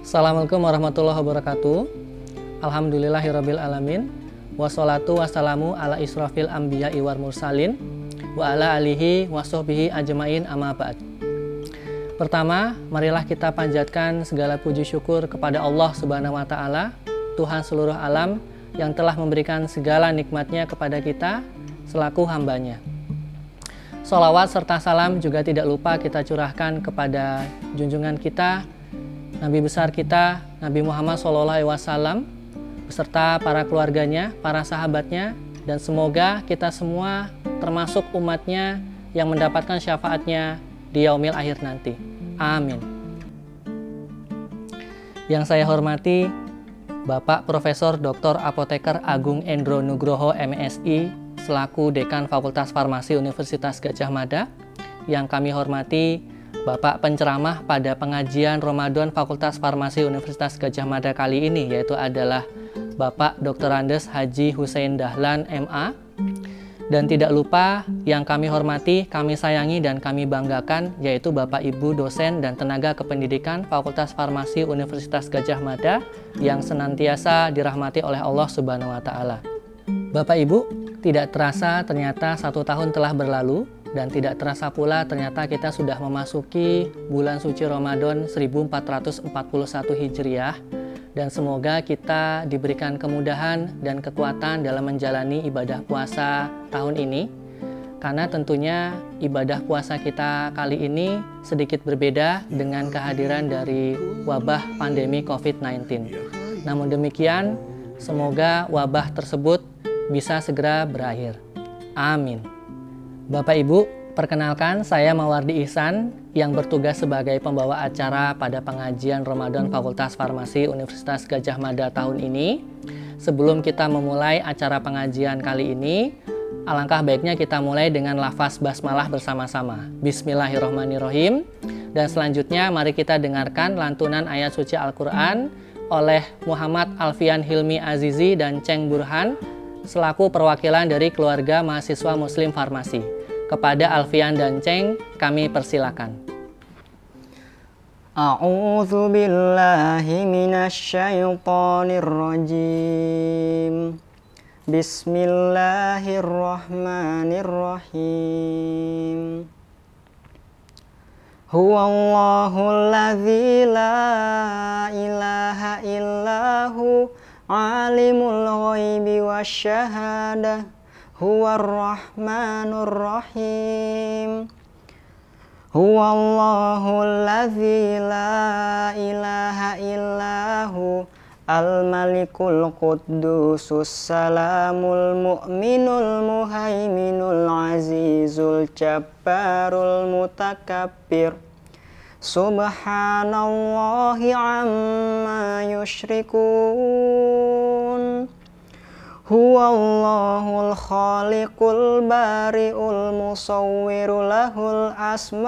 Assalamualaikum warahmatullahi wabarakatuh. Alhamdulillahirabbil alamin. Wassalatu wassalamu ala israfil anbiya'i wal mursalin wa ala alihi wa sahbihi ajmain amma ba'd. Pertama, marilah kita panjatkan segala puji syukur kepada Allah Subhanahu wa taala, Tuhan seluruh alam yang telah memberikan segala nikmatnya kepada kita selaku hambanya. Sholawat serta salam juga tidak lupa kita curahkan kepada junjungan kita, Nabi besar kita, Nabi Muhammad SAW, beserta para keluarganya, para sahabatnya, dan semoga kita semua termasuk umatnya yang mendapatkan syafaatnya di yaumil akhir nanti. Amin. Yang saya hormati Bapak Profesor Dr. Apoteker Agung Endro Nugroho MSI selaku Dekan Fakultas Farmasi Universitas Gadjah Mada. Yang kami hormati Bapak penceramah pada pengajian Ramadan Fakultas Farmasi Universitas Gadjah Mada kali ini, yaitu adalah Bapak Dr. Andes Haji Hussein Dahlan MA. Dan tidak lupa yang kami hormati, kami sayangi, dan kami banggakan, yaitu Bapak Ibu dosen dan tenaga kependidikan Fakultas Farmasi Universitas Gadjah Mada yang senantiasa dirahmati oleh Allah Subhanahu wa taala. Bapak Ibu, tidak terasa ternyata 1 tahun telah berlalu, dan tidak terasa pula ternyata kita sudah memasuki bulan suci Ramadan 1441 Hijriah, dan semoga kita diberikan kemudahan dan kekuatan dalam menjalani ibadah puasa tahun ini, karena tentunya ibadah puasa kita kali ini sedikit berbeda dengan kehadiran dari wabah pandemi COVID-19. Namun demikian, semoga wabah tersebut bisa segera berakhir. Amin. Bapak Ibu, perkenalkan saya Mawardi Ihsan yang bertugas sebagai pembawa acara pada pengajian Ramadan Fakultas Farmasi Universitas Gadjah Mada tahun ini. Sebelum kita memulai acara pengajian kali ini, alangkah baiknya kita mulai dengan lafaz basmalah bersama-sama. Bismillahirrahmanirrahim. Dan selanjutnya mari kita dengarkan lantunan ayat suci Al-Quran oleh Muhammad Alfian Hilmi Azizi dan Ceng Burhan selaku perwakilan dari keluarga mahasiswa Muslim Farmasi. Kepada Alfian dan Ceng, kami persilakan. A'udzu billahi minasyaitonir rajim. Bismillahirrahmanirrahim. Huwallahul ladzi la ilaha illahu alimul ghaibi wasyahadah. Huwar rahmanur rahim. Huwallahul ladzi la ilaha illahu al-malikul quddusus salamul mu'minul muhaiminul azizul jabbarul mutakabbir. Subhanallahi amma yusyrikun. Huwallahul khaliqul bari'ul musawwiru lahul asma'ul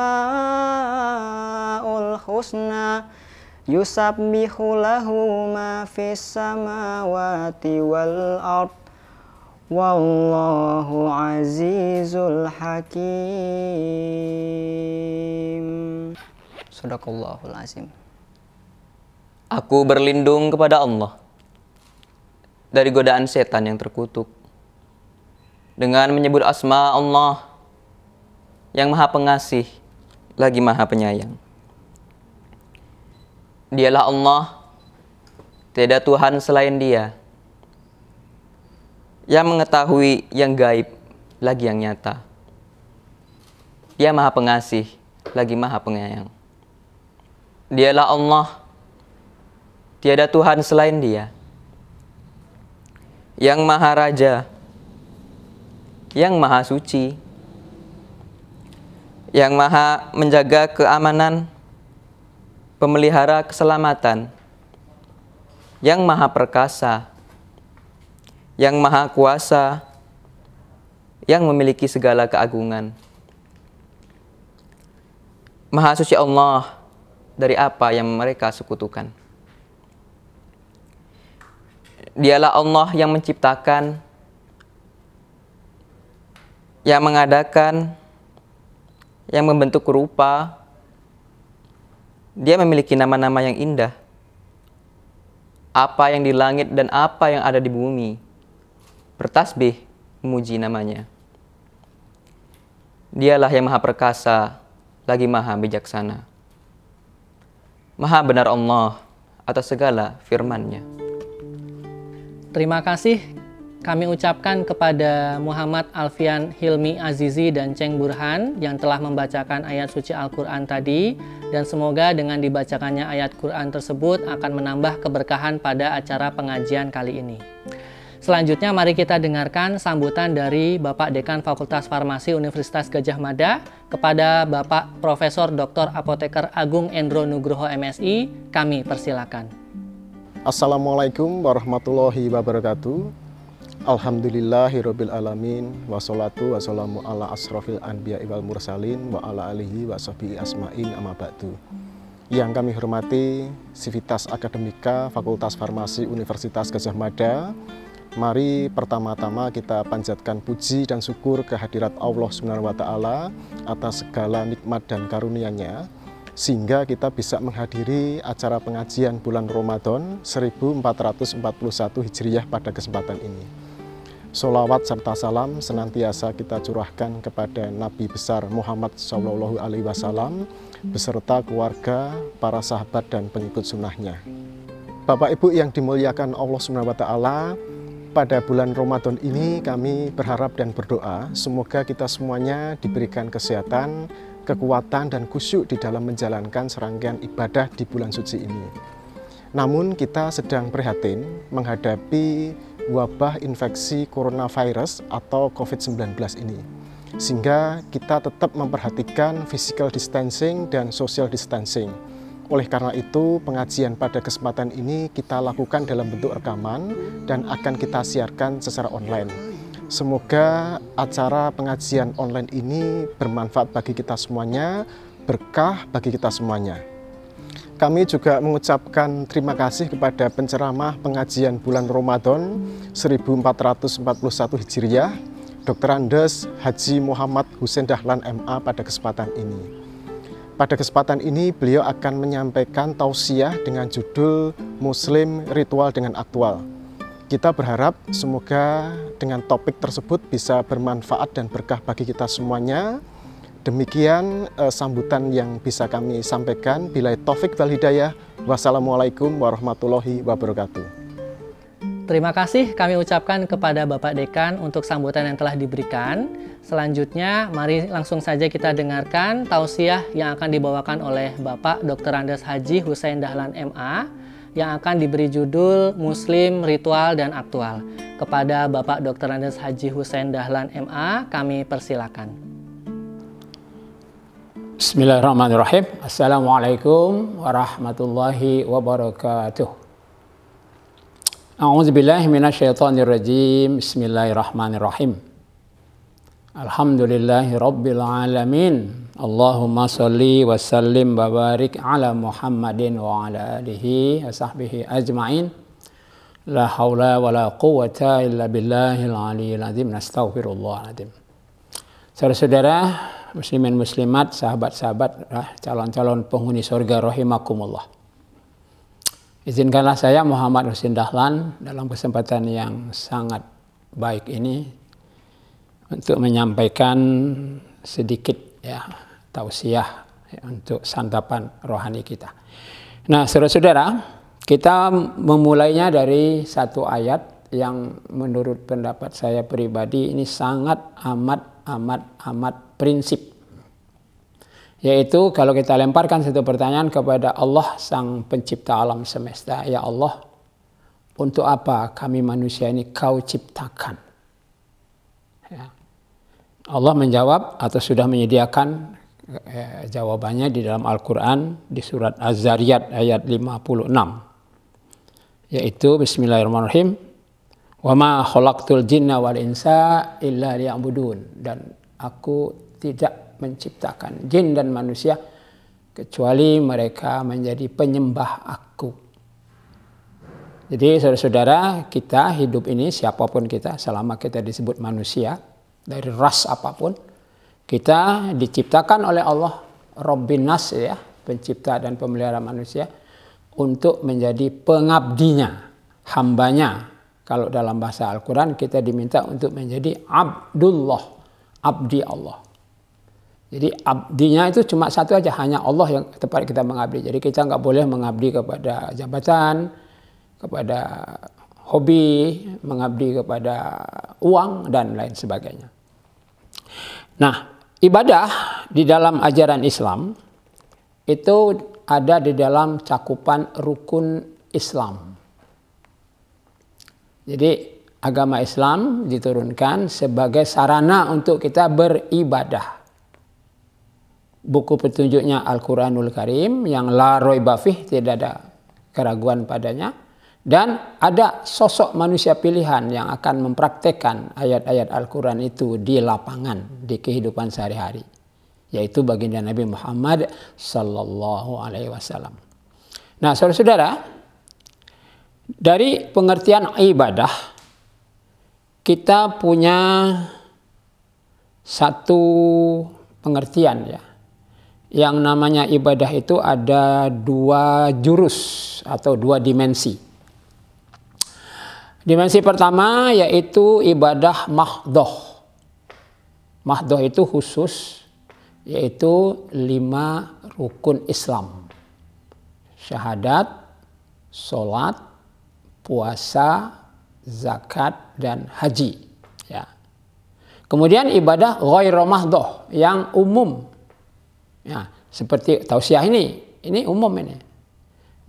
husna. Yusabbihu lahu ma fis samawati wal ard. Wallahu azizul hakim. Shadaqallahul azim. Aku berlindung kepada Allah dari godaan setan yang terkutuk dengan menyebut asma Allah yang maha pengasih lagi maha penyayang. Dialah Allah, tiada Tuhan selain Dia, yang mengetahui yang gaib lagi yang nyata. Dia maha pengasih lagi maha penyayang. Dialah Allah, tiada Tuhan selain Dia, yang maha raja, yang maha suci, yang maha menjaga keamanan, pemelihara keselamatan, yang maha perkasa, yang maha kuasa, yang memiliki segala keagungan. Maha suci Allah dari apa yang mereka sekutukan. Dialah Allah yang menciptakan, yang mengadakan, yang membentuk rupa. Dia memiliki nama-nama yang indah, apa yang di langit dan apa yang ada di bumi, bertasbih memuji namanya. Dialah yang maha perkasa, lagi maha bijaksana. Maha benar Allah atas segala firman-Nya. Terima kasih kami ucapkan kepada Muhammad Alfian Hilmi Azizi dan Ceng Burhan yang telah membacakan ayat suci Al-Quran tadi, dan semoga dengan dibacakannya ayat Quran tersebut akan menambah keberkahan pada acara pengajian kali ini. Selanjutnya mari kita dengarkan sambutan dari Bapak Dekan Fakultas Farmasi Universitas Gadjah Mada kepada Bapak Profesor Dr. Apoteker Agung Endro Nugroho MSI. Kami persilakan. Assalamualaikum warahmatullahi wabarakatuh. Alhamdulillahirabbil alamin, wassalatu wassalamu ala asrofil anbiya'i wal mursalin wa ala alihi wa sahbihi asma'in amma ba'du. Yang kami hormati Sivitas Akademika Fakultas Farmasi Universitas Gadjah Mada, mari pertama-tama kita panjatkan puji dan syukur kehadirat Allah SWT atas segala nikmat dan karunia-Nya, sehingga kita bisa menghadiri acara pengajian bulan Ramadan 1441 Hijriah pada kesempatan ini. Sholawat serta salam senantiasa kita curahkan kepada Nabi besar Muhammad SAW beserta keluarga, para sahabat dan pengikut sunnahnya. Bapak Ibu yang dimuliakan Allah SWT, pada bulan Ramadan ini kami berharap dan berdoa semoga kita semuanya diberikan kesehatan, kekuatan dan khusyuk di dalam menjalankan serangkaian ibadah di bulan suci ini. Namun kita sedang prihatin menghadapi wabah infeksi coronavirus atau COVID-19 ini, sehingga kita tetap memperhatikan physical distancing dan social distancing. Oleh karena itu, pengajian pada kesempatan ini kita lakukan dalam bentuk rekaman dan akan kita siarkan secara online. Semoga acara pengajian online ini bermanfaat bagi kita semuanya, berkah bagi kita semuanya. Kami juga mengucapkan terima kasih kepada penceramah pengajian bulan Ramadan 1441 Hijriah, Dr. Andes Haji Muhammad Hussein Dahlan MA pada kesempatan ini. Pada kesempatan ini beliau akan menyampaikan tausiah dengan judul Muslim Ritual dengan Aktual. Kita berharap semoga dengan topik tersebut bisa bermanfaat dan berkah bagi kita semuanya. Demikian sambutan yang bisa kami sampaikan. Billahi taufik wal hidayah. Wassalamualaikum warahmatullahi wabarakatuh. Terima kasih kami ucapkan kepada Bapak Dekan untuk sambutan yang telah diberikan. Selanjutnya, mari langsung saja kita dengarkan tausiah yang akan dibawakan oleh Bapak Dr. Andes Haji Hussein Dahlan MA yang akan diberi judul Muslim Ritual dan Aktual. Kepada Bapak Dr. Andes Haji Hussein Dahlan MA, kami persilakan. Bismillahirrahmanirrahim. Assalamualaikum warahmatullahi wabarakatuh. A'udzubillahi minasyaitonirrajim. Bismillahirrahmanirrahim. Alhamdulillahi rabbil alamin. Allahumma sholli wa sallim wa barik ala Muhammadin wa ala alihi wa sahbihi ajma'in. La haula wa la quwwata illa billahil aliyyil azim. Nastaghfirullahaladzim. Saudara-saudara, muslimin muslimat, sahabat-sahabat, calon-calon penghuni surga rahimakumullah. Izinkanlah saya Muhammad Hussein Dahlan dalam kesempatan yang sangat baik ini untuk menyampaikan sedikit tausiah untuk santapan rohani kita. Nah, saudara-saudara, kita memulainya dari satu ayat yang menurut pendapat saya pribadi ini sangat amat prinsip. Yaitu kalau kita lemparkan satu pertanyaan kepada Allah sang pencipta alam semesta, ya Allah, untuk apa kami manusia ini kau ciptakan? Ya. Allah menjawab atau sudah menyediakan jawabannya di dalam Al-Quran di surat Az-Zariyat ayat 56. Yaitu Bismillahirrahmanirrahim. Wa ma khalaqtul jinna wal insa illa liya'budun. Dan aku tidak menciptakan jin dan manusia kecuali mereka menjadi penyembah aku. Jadi saudara-saudara, kita hidup ini siapapun kita, selama kita disebut manusia dari ras apapun, kita diciptakan oleh Allah Rabbin Nas, ya, pencipta dan pemelihara manusia, untuk menjadi pengabdinya, hambanya. Kalau dalam bahasa Al-Quran kita diminta untuk menjadi Abdullah, abdi Allah. Jadi abdinya itu cuma satu aja, hanya Allah yang tepat kita mengabdi. Jadi kita nggak boleh mengabdi kepada jabatan, kepada hobi, mengabdi kepada uang, dan lain sebagainya. Nah, ibadah di dalam ajaran Islam itu ada di dalam cakupan rukun Islam. Jadi agama Islam diturunkan sebagai sarana untuk kita beribadah. Buku petunjuknya Al-Quranul Karim yang la raiba fih, tidak ada keraguan padanya. Dan ada sosok manusia pilihan yang akan mempraktekkan ayat-ayat Al-Quran itu di lapangan, di kehidupan sehari-hari. Yaitu baginda Nabi Muhammad Sallallahu Alaihi Wasallam. Nah, saudara-saudara, dari pengertian ibadah, kita punya satu pengertian ya. Yang namanya ibadah itu ada dua jurus atau dua dimensi. Dimensi pertama yaitu ibadah mahdoh. Mahdoh itu khusus, yaitu 5 rukun Islam. Syahadat, sholat, puasa, zakat, dan haji. Ya. Kemudian ibadah ghairu mahdoh yang umum. Ya, seperti tausiah ini umum ini.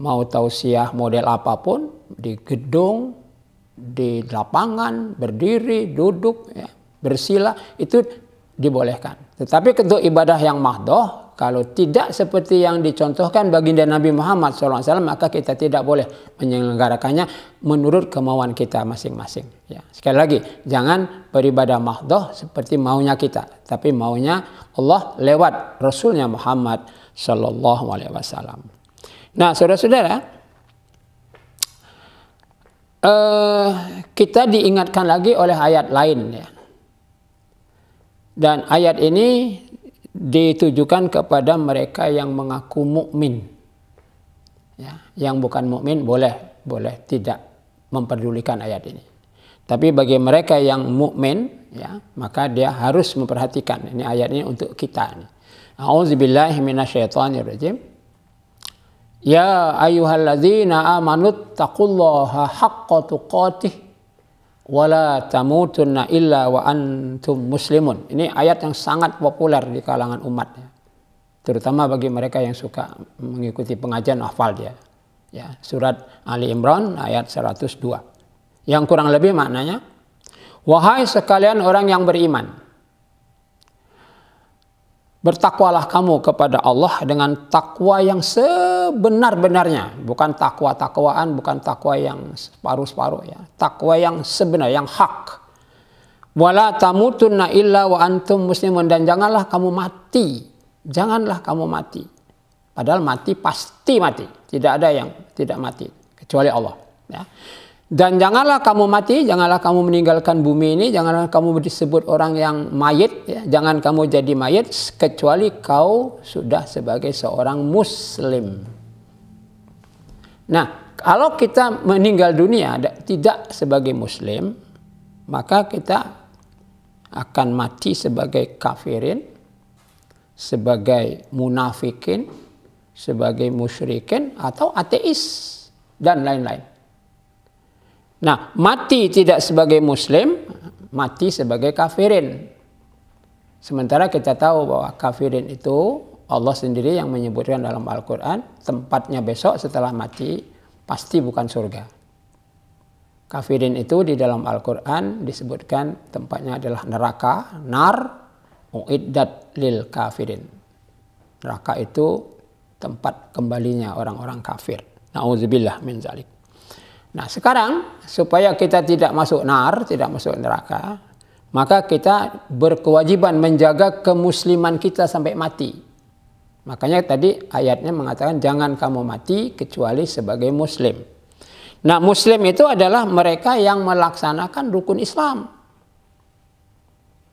Mau tausiah model apapun, di gedung, di lapangan, berdiri, duduk, ya, bersila, itu dibolehkan. Tetapi untuk ibadah yang mahdoh, kalau tidak seperti yang dicontohkan baginda Nabi Muhammad SAW, maka kita tidak boleh menyelenggarakannya menurut kemauan kita masing-masing. Ya. Sekali lagi, jangan beribadah mahdoh seperti maunya kita, tapi maunya Allah lewat Rasulnya Muhammad SAW. Nah, saudara-saudara, kita diingatkan lagi oleh ayat lain ya. Dan ayat ini ditujukan kepada mereka yang mengaku mukmin. Ya, yang bukan mukmin boleh tidak memperdulikan ayat ini. Tapi bagi mereka yang mukmin, ya, maka dia harus memperhatikan. Ini ayat ini untuk kita. A'udzubillahi minasyaitonirrajim. Ya ayyuhalladzina amanu taqullaha haqqa tuqatih wala tamutunna illa wa antum muslimun. Ini ayat yang sangat populer di kalangan umat ya. Terutama bagi mereka yang suka mengikuti pengajian hafal dia. Ya, surat Ali Imran ayat 102. Yang kurang lebih maknanya, wahai sekalian orang yang beriman, bertakwalah kamu kepada Allah dengan takwa yang sebenar-benarnya. Bukan takwa-takwaan, bukan takwa yang separuh-separuh ya. Takwa yang sebenar, yang hak. Wala tamutunna illa wa antum muslimun. Dan janganlah kamu mati. Janganlah kamu mati. Padahal mati pasti mati. Tidak ada yang tidak mati. Kecuali Allah. Ya. Dan janganlah kamu mati, janganlah kamu meninggalkan bumi ini, janganlah kamu disebut orang yang mayit, ya. Jangan kamu jadi mayit kecuali kau sudah sebagai seorang muslim. Nah, kalau kita meninggal dunia tidak sebagai muslim, maka kita akan mati sebagai kafirin, sebagai munafikin, sebagai musyrikin, atau ateis, dan lain-lain. Nah, mati tidak sebagai muslim, mati sebagai kafirin. Sementara kita tahu bahwa kafirin itu Allah sendiri yang menyebutkan dalam Al-Quran, tempatnya besok setelah mati pasti bukan surga. Kafirin itu di dalam Al-Quran disebutkan tempatnya adalah neraka, nar, uiddat lil kafirin. Neraka itu tempat kembalinya orang-orang kafir. Na'udzubillah min zalik. Nah, sekarang supaya kita tidak masuk nar, tidak masuk neraka, maka kita berkewajiban menjaga kemusliman kita sampai mati. Makanya tadi ayatnya mengatakan jangan kamu mati kecuali sebagai muslim. Nah, muslim itu adalah mereka yang melaksanakan rukun Islam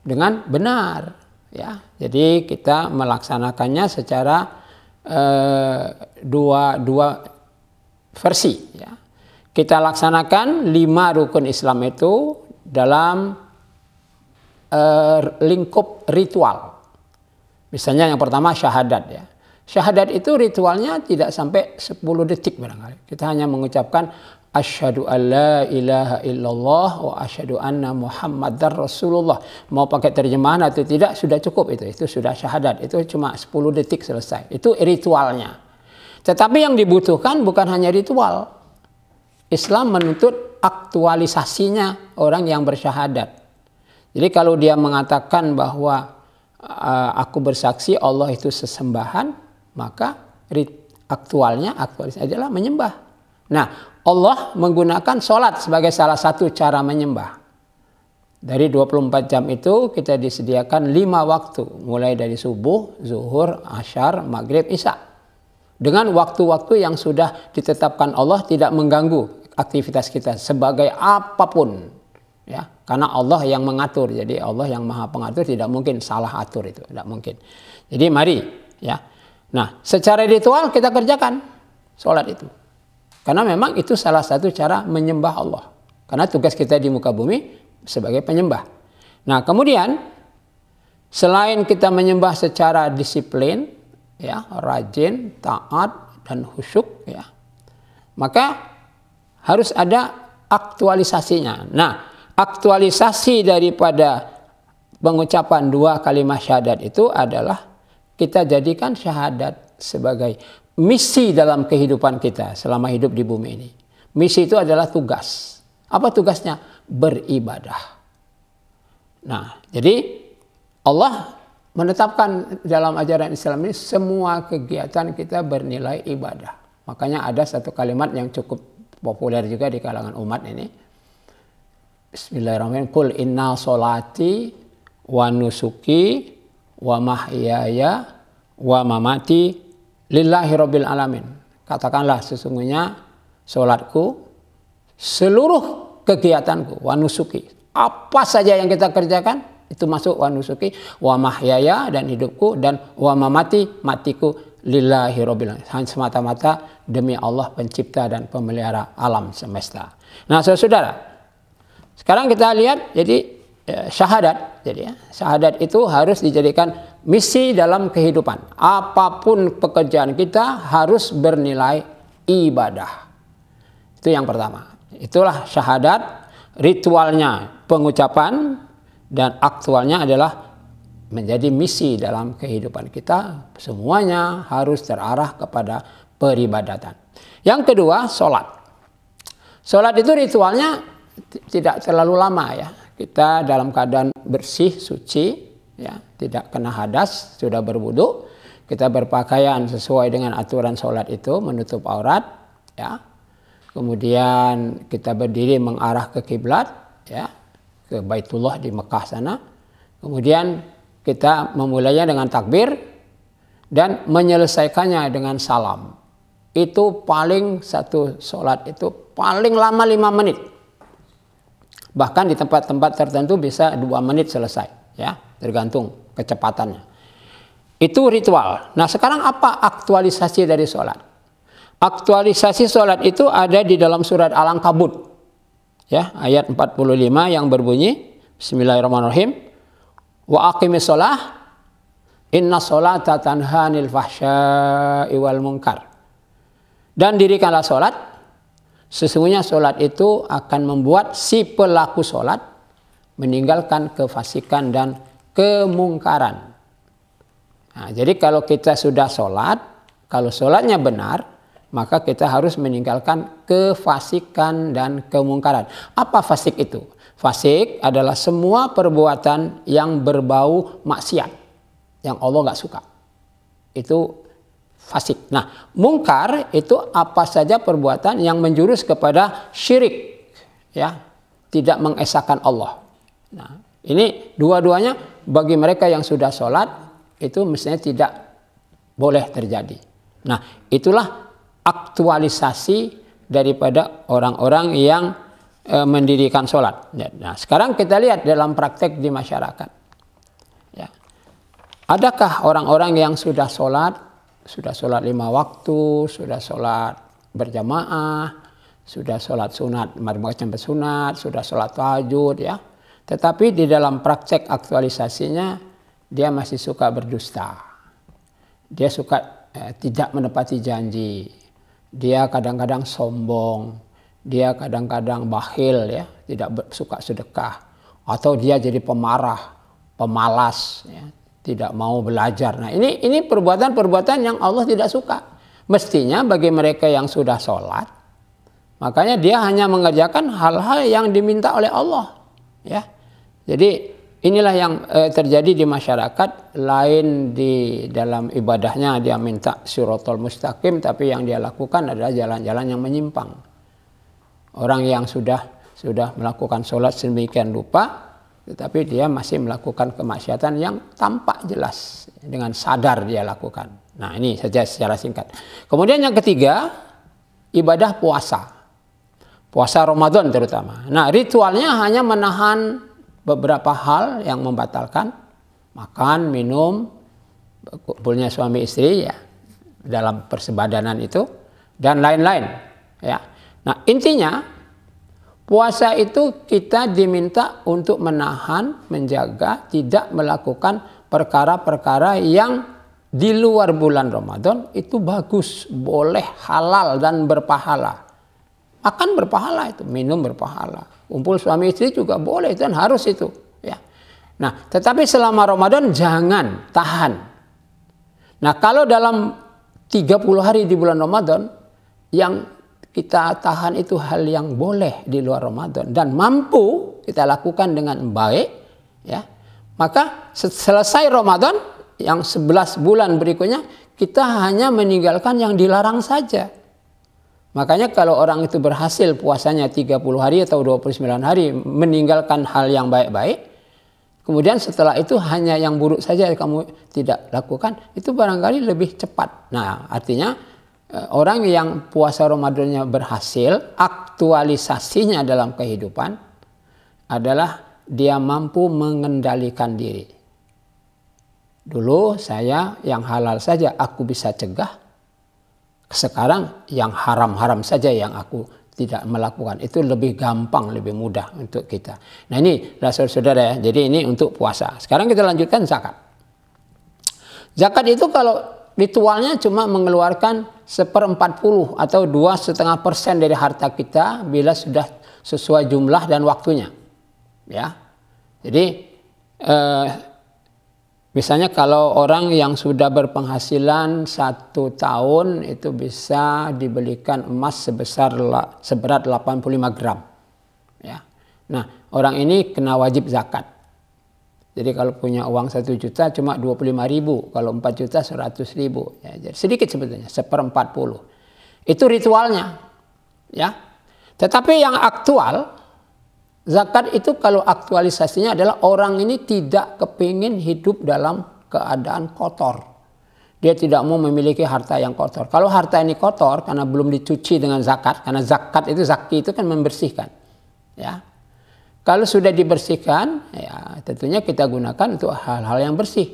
dengan benar, ya. Jadi kita melaksanakannya secara dua versi. Ya. Kita laksanakan 5 rukun Islam itu dalam lingkup ritual. Misalnya yang pertama syahadat ya. Syahadat itu ritualnya tidak sampai 10 detik barangkali. Kita hanya mengucapkan asyhadu alla ilaha illallah wa asyhadu anna muhammadar rasulullah. Mau pakai terjemahan atau tidak sudah cukup itu. Itu sudah syahadat. Itu cuma 10 detik selesai. Itu ritualnya. Tetapi yang dibutuhkan bukan hanya ritual. Islam menuntut aktualisasinya orang yang bersyahadat. Jadi kalau dia mengatakan bahwa aku bersaksi Allah itu sesembahan, maka aktualisasi adalah menyembah. Nah, Allah menggunakan sholat sebagai salah satu cara menyembah. Dari 24 jam itu kita disediakan 5 waktu, mulai dari subuh, zuhur, asyar, maghrib, isya. Dengan waktu-waktu yang sudah ditetapkan Allah tidak mengganggu aktivitas kita sebagai apapun. Ya, karena Allah yang mengatur. Jadi Allah yang Maha Pengatur tidak mungkin salah atur itu, tidak mungkin. Jadi mari ya. Nah, secara ritual kita kerjakan sholat itu. Karena memang itu salah satu cara menyembah Allah. Karena tugas kita di muka bumi sebagai penyembah. Nah, kemudian selain kita menyembah secara disiplin, ya, rajin, taat dan khusyuk, ya, maka harus ada aktualisasinya. Nah, aktualisasi daripada pengucapan 2 kalimat syahadat itu adalah kita jadikan syahadat sebagai misi dalam kehidupan kita selama hidup di bumi ini. Misi itu adalah tugas. Apa tugasnya? Beribadah. Nah, jadi Allah menetapkan dalam ajaran Islam ini semua kegiatan kita bernilai ibadah. Makanya ada satu kalimat yang cukup populer juga di kalangan umat ini. Bismillahirrahmanirrahim. Qul inna sholati wa nusuki wa mahyaya wa mamati lillahi rabbil alamin. Katakanlah sesungguhnya sholatku, seluruh kegiatanku, wa nusuki. Apa saja yang kita kerjakan itu masuk wa nusuki, wa mahyaya dan hidupku, dan wa mamati, matiku, lillahi rabbil alamin. Hanya semata-mata demi Allah pencipta dan pemelihara alam semesta. Nah, saudara, sekarang kita lihat jadi syahadat. Jadi syahadat itu harus dijadikan misi dalam kehidupan. Apapun pekerjaan kita harus bernilai ibadah. Itu yang pertama. Itulah syahadat, ritualnya pengucapan dan aktualnya adalah menjadi misi dalam kehidupan kita. Semuanya harus terarah kepada peribadatan. Yang kedua, sholat. Sholat itu ritualnya tidak terlalu lama ya. Kita dalam keadaan bersih, suci, ya, tidak kena hadas, sudah berwudu. Kita berpakaian sesuai dengan aturan sholat itu, menutup aurat, ya. Kemudian kita berdiri mengarah ke kiblat, ya, ke Baitullah di Mekah sana. Kemudian kita memulainya dengan takbir dan menyelesaikannya dengan salam. Itu paling satu sholat itu paling lama 5 menit. Bahkan di tempat-tempat tertentu bisa 2 menit selesai, ya, tergantung kecepatannya. Itu ritual. Nah, sekarang apa aktualisasi dari sholat? Aktualisasi sholat itu ada di dalam surat Al-Ankabut, ya, ayat 45 yang berbunyi Bismillahirrahmanirrahim. Wa aqimis sholah inna sholata tanha 'anil fahsya'i wal munkar. Dan dirikanlah sholat, sesungguhnya sholat itu akan membuat si pelaku sholat meninggalkan kefasikan dan kemungkaran. Nah, jadi kalau kita sudah sholat, kalau sholatnya benar, maka kita harus meninggalkan kefasikan dan kemungkaran. Apa fasik itu? Fasik adalah semua perbuatan yang berbau maksiat, yang Allah nggak suka. Itu fasik. Nah, mungkar itu apa saja perbuatan yang menjurus kepada syirik, ya, tidak mengesahkan Allah. Nah, ini dua-duanya bagi mereka yang sudah sholat itu mestinya tidak boleh terjadi. Nah, itulah aktualisasi daripada orang-orang yang mendirikan sholat. Nah, sekarang kita lihat dalam praktek di masyarakat. Ya. Adakah orang-orang yang sudah sholat 5 waktu, sudah sholat berjamaah, sudah sholat sunat, macam sunat, sudah sholat tahajud ya. Tetapi di dalam praktek aktualisasinya dia masih suka berdusta. Dia suka tidak menepati janji. Dia kadang-kadang sombong. Dia kadang-kadang bakhil ya, tidak suka sedekah. Atau dia jadi pemarah, pemalas ya, tidak mau belajar. Nah, ini perbuatan-perbuatan yang Allah tidak suka. Mestinya bagi mereka yang sudah sholat, makanya dia hanya mengerjakan hal-hal yang diminta oleh Allah. Ya, jadi inilah yang terjadi di masyarakat. Lain di dalam ibadahnya dia minta siratal mustaqim, tapi yang dia lakukan adalah jalan-jalan yang menyimpang. Orang yang sudah melakukan sholat sedemikian rupa, tetapi dia masih melakukan kemaksiatan yang tampak jelas dengan sadar dia lakukan. Nah, ini saja secara singkat. Kemudian yang ketiga, ibadah puasa. Puasa Ramadan terutama. Nah, ritualnya hanya menahan beberapa hal yang membatalkan. Makan, minum, kumpulnya suami istri ya, dalam persebadanan itu, dan lain-lain. Ya. Nah, intinya puasa itu kita diminta untuk menahan, menjaga, tidak melakukan perkara-perkara yang di luar bulan Ramadan. Itu bagus, boleh, halal dan berpahala. Makan berpahala itu, minum berpahala. Kumpul suami istri juga boleh dan harus itu. Ya. Nah, tetapi selama Ramadan jangan tahan. Nah, kalau dalam 30 hari di bulan Ramadan yang kita tahan itu hal yang boleh di luar Ramadan dan mampu kita lakukan dengan baik, ya, maka selesai Ramadan yang 11 bulan berikutnya kita hanya meninggalkan yang dilarang saja. Makanya kalau orang itu berhasil puasanya 30 hari atau 29 hari meninggalkan hal yang baik-baik, kemudian setelah itu hanya yang buruk saja kamu tidak lakukan, itu barangkali lebih cepat. Nah, artinya orang yang puasa Ramadannya berhasil, aktualisasinya dalam kehidupan adalah dia mampu mengendalikan diri. Dulu saya yang halal saja aku bisa cegah, sekarang yang haram-haram saja yang aku tidak melakukan. Itu lebih gampang, lebih mudah untuk kita. Nah, ini saudara-saudara ya, jadi ini untuk puasa. Sekarang kita lanjutkan zakat. Zakat itu kalau ritualnya cuma mengeluarkan 1/40 atau 2,5% dari harta kita bila sudah sesuai jumlah dan waktunya. Ya. Jadi misalnya kalau orang yang sudah berpenghasilan 1 tahun itu bisa dibelikan emas seberat 85 gram. Ya. Nah, orang ini kena wajib zakat. Jadi kalau punya uang 1 juta cuma 25.000, kalau 4 juta 100.000. Ya, jadi sedikit sebetulnya, 1/40. Itu ritualnya. Ya. Tetapi yang aktual, zakat itu kalau aktualisasinya adalah orang ini tidak kepingin hidup dalam keadaan kotor. Dia tidak mau memiliki harta yang kotor. Kalau harta ini kotor karena belum dicuci dengan zakat, karena zakat itu zaki itu kan membersihkan. Ya. Kalau sudah dibersihkan, ya tentunya kita gunakan untuk hal-hal yang bersih.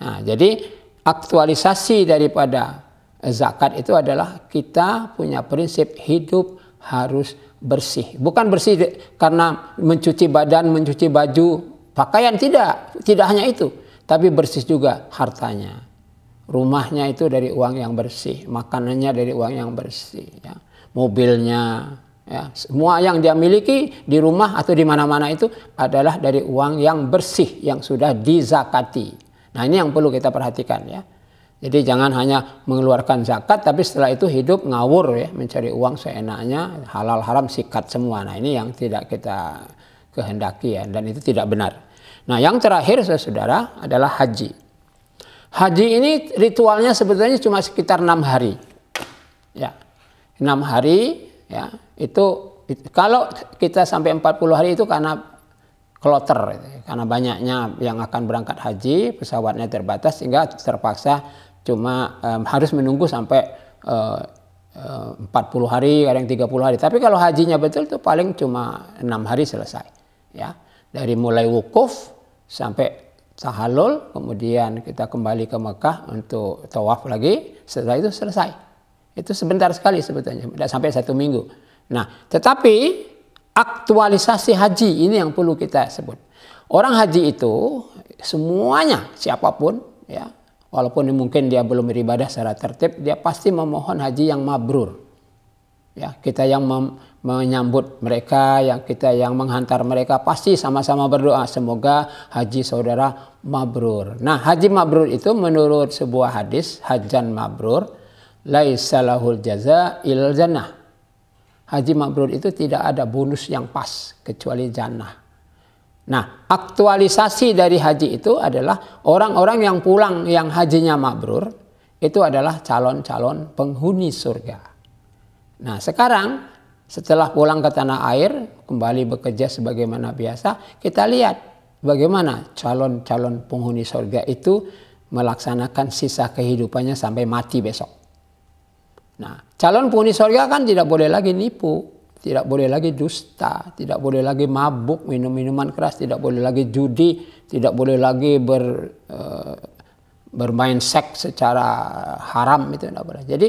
Nah, jadi aktualisasi daripada zakat itu adalah kita punya prinsip hidup harus bersih. Bukan bersih karena mencuci badan, mencuci baju, pakaian, tidak hanya itu. Tapi bersih juga hartanya. Rumahnya itu dari uang yang bersih, makanannya dari uang yang bersih, ya. Mobilnya, ya. Semua yang dia miliki di rumah atau di mana-mana itu adalah dari uang yang bersih, yang sudah dizakati. Nah, ini yang perlu kita perhatikan ya. Jadi jangan hanya mengeluarkan zakat tapi setelah itu hidup ngawur ya, mencari uang seenaknya, halal haram sikat semua. Nah, ini yang tidak kita kehendaki ya, dan itu tidak benar. Nah, yang terakhir saudara adalah haji. Haji ini ritualnya sebetulnya cuma sekitar 6 hari. Ya. 6 hari ya, itu kalau kita sampai 40 hari itu karena kloter, karena banyaknya yang akan berangkat haji, pesawatnya terbatas sehingga terpaksa cuma harus menunggu sampai 40 hari, kadang 30 hari. Tapi kalau hajinya betul itu paling cuma 6 hari selesai. Ya. Dari mulai wukuf sampai tahallul, kemudian kita kembali ke Mekah untuk tawaf lagi, setelah itu selesai. Itu sebentar sekali sebetulnya, tidak sampai 1 minggu. Nah, tetapi aktualisasi haji ini yang perlu kita sebut. Orang haji itu semuanya, siapapun, ya, walaupun mungkin dia belum beribadah secara tertib, dia pasti memohon haji yang mabrur. Ya, kita yang menyambut mereka, yang kita yang menghantar mereka, pasti sama-sama berdoa semoga haji saudara mabrur. Nah, haji mabrur itu menurut sebuah hadis, hajan mabrur laisa lahul jaza il jannah. Haji mabrur itu tidak ada bonus yang pas kecuali jannah. Nah, aktualisasi dari haji itu adalah orang-orang yang pulang yang hajinya mabrur itu adalah calon-calon penghuni surga. Nah, sekarang setelah pulang ke tanah air, kembali bekerja sebagaimana biasa, kita lihat bagaimana calon-calon penghuni surga itu melaksanakan sisa kehidupannya sampai mati besok. Nah, calon penghuni surga kan tidak boleh lagi nipu, tidak boleh lagi dusta, tidak boleh lagi mabuk, minum minuman keras, tidak boleh lagi judi, tidak boleh lagi bermain seks secara haram, itu tidak boleh. Jadi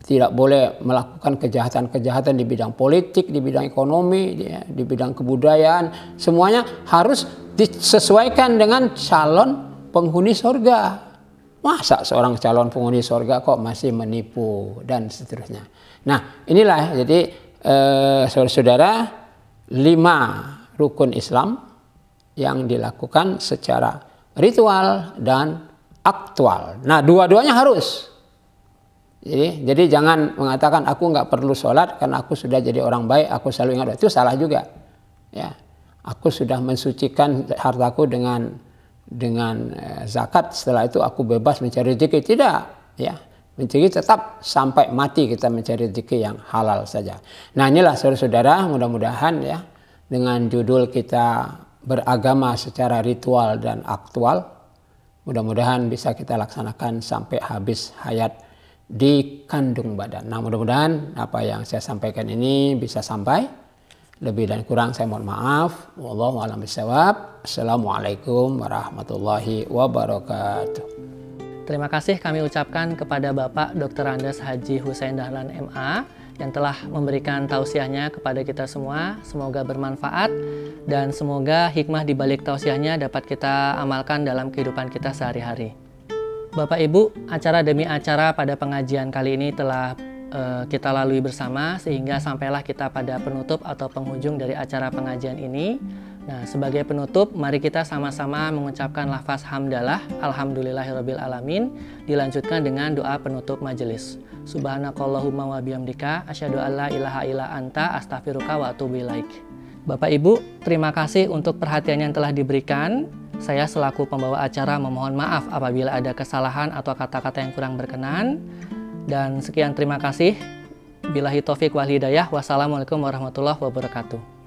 tidak boleh melakukan kejahatan-kejahatan di bidang politik, di bidang ekonomi, di bidang kebudayaan. Semuanya harus disesuaikan dengan calon penghuni surga. Masa seorang calon penghuni surga kok masih menipu dan seterusnya. Nah, inilah jadi saudara-saudara 5 rukun Islam yang dilakukan secara ritual dan aktual. Nah, dua-duanya harus. Jadi jangan mengatakan aku nggak perlu sholat karena aku sudah jadi orang baik, aku selalu ingat, itu salah juga. Ya, aku sudah mensucikan hartaku dengan zakat, setelah itu aku bebas mencari rezeki. Tidak, ya. Mencari tetap sampai mati kita mencari rezeki yang halal saja. Nah, inilah saudara-saudara, mudah-mudahan ya dengan judul kita beragama secara ritual dan aktual, mudah-mudahan bisa kita laksanakan sampai habis hayat di kandung badan. Nah, mudah-mudahan apa yang saya sampaikan ini bisa sampai. Lebih dan kurang saya mohon maaf. Wallahu a'lam bishawab. Assalamualaikum warahmatullahi wabarakatuh. Terima kasih kami ucapkan kepada Bapak Dr. Andes Haji Hussein Dahlan MA yang telah memberikan tausiahnya kepada kita semua. Semoga bermanfaat dan semoga hikmah di balik tausiahnya dapat kita amalkan dalam kehidupan kita sehari-hari. Bapak Ibu, acara demi acara pada pengajian kali ini telah kita lalui bersama sehingga sampailah kita pada penutup atau penghujung dari acara pengajian ini. Nah, sebagai penutup, mari kita sama-sama mengucapkan lafaz hamdalah, alhamdulillahirabbil alamin, dilanjutkan dengan doa penutup majelis. Subhanakallahumma wa bihamdika, asyhadu alla ilaha illa anta, astaghfiruka wa atubu ilaik. Bapak Ibu, terima kasih untuk perhatian yang telah diberikan. Saya selaku pembawa acara memohon maaf apabila ada kesalahan atau kata-kata yang kurang berkenan. Dan sekian terima kasih. Billahi taufik wal hidayah. Wassalamualaikum warahmatullahi wabarakatuh.